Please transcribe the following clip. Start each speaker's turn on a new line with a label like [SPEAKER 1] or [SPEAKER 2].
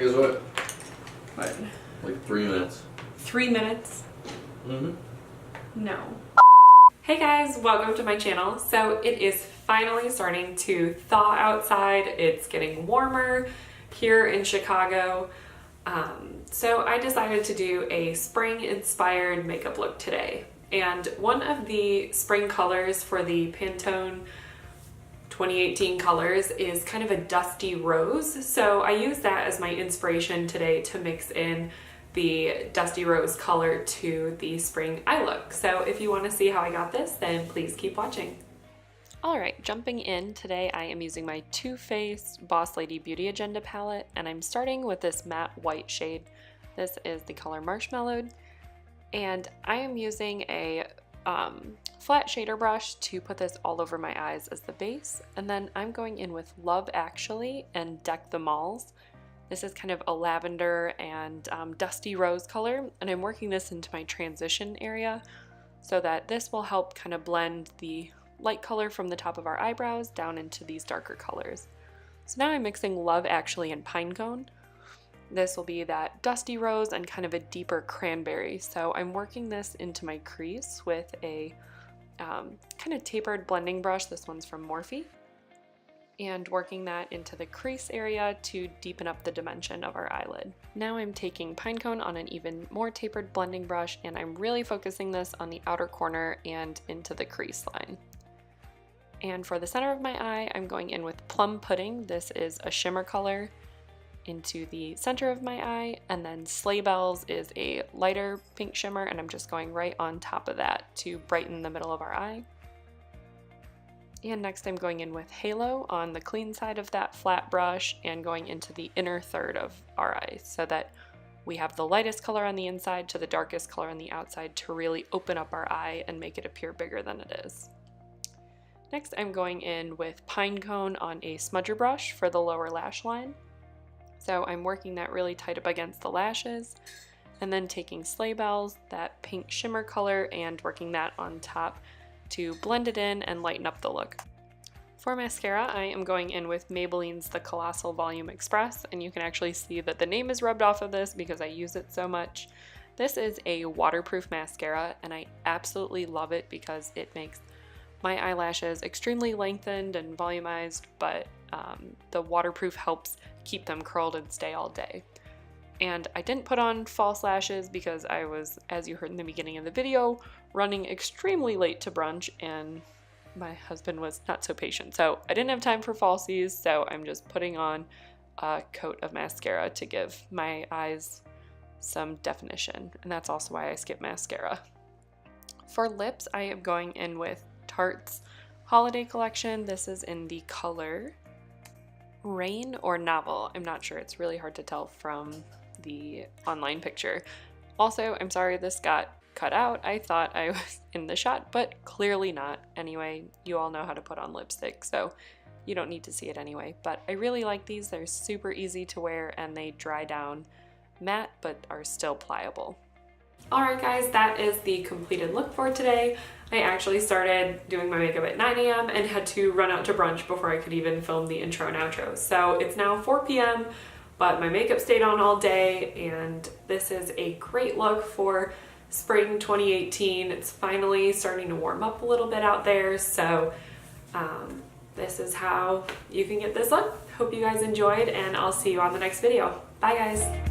[SPEAKER 1] guess what?
[SPEAKER 2] What?
[SPEAKER 1] Like 3 minutes.
[SPEAKER 2] 3 minutes?
[SPEAKER 1] Mm-hmm.
[SPEAKER 2] No. Hey guys, welcome to my channel. So it is finally starting to thaw outside. It's getting warmer here in Chicago. So I decided to do a spring inspired makeup look today. And one of the spring colors for the Pantone 2018 colors is kind of a dusty rose. So I used that as my inspiration today to mix in the dusty rose color to the spring eye look. So if you want to see how I got this, then please keep watching. Alright, jumping in, today I am using my Too Faced Boss Lady Beauty Agenda palette, and I'm starting with this matte white shade. This is the color Marshmallowed, and I am using a flat shader brush to put this all over my eyes as the base, and then I'm going in with Love Actually and Deck the Malls. This is kind of a lavender and dusty rose color, and I'm working this into my transition area so that this will help kind of blend the light color from the top of our eyebrows down into these darker colors. So now I'm mixing Love Actually and Pinecone. This will be that dusty rose and kind of a deeper cranberry. So I'm working this into my crease with a kind of tapered blending brush. This one's from Morphe. And working that into the crease area to deepen up the dimension of our eyelid. Now I'm taking Pinecone on an even more tapered blending brush, and I'm really focusing this on the outer corner and into the crease line. And for the center of my eye, I'm going in with Plum Pudding. This is a shimmer color into the center of my eye, and then Sleigh Bells is a lighter pink shimmer, and I'm just going right on top of that to brighten the middle of our eye. And next I'm going in with Halo on the clean side of that flat brush and going into the inner third of our eye so that we have the lightest color on the inside to the darkest color on the outside to really open up our eye and make it appear bigger than it is. Next I'm going in with Pinecone on a smudger brush for the lower lash line. So I'm working that really tight up against the lashes, and then taking Sleigh Bells, that pink shimmer color, and working that on top to blend it in and lighten up the look. For mascara, I am going in with Maybelline's The Colossal Volume Express, and you can actually see that the name is rubbed off of this because I use it so much. This is a waterproof mascara, and I absolutely love it because it makes my eyelashes extremely lengthened and volumized, but the waterproof helps keep them curled and stay all day. And I didn't put on false lashes because I was, as you heard in the beginning of the video, running extremely late to brunch, and my husband was not so patient. So I didn't have time for falsies, so I'm just putting on a coat of mascara to give my eyes some definition, and that's also why I skip mascara. For lips, I am going in with Tarte's Holiday Collection. This is in the color Rain or Novel. I'm not sure, it's really hard to tell from the online picture. Also, I'm sorry this got cut out. I thought I was in the shot, but clearly not. Anyway, you all know how to put on lipstick, so you don't need to see it anyway. But I really like these. They're super easy to wear and they dry down matte but are still pliable. Alright guys, that is the completed look for today. I actually started doing my makeup at 9 a.m. and had to run out to brunch before I could even film the intro and outro. So it's now 4 p.m. but my makeup stayed on all day, and this is a great look for spring 2018. It's finally starting to warm up a little bit out there, so this is how you can get this look. Hope you guys enjoyed, and I'll see you on the next video. Bye guys!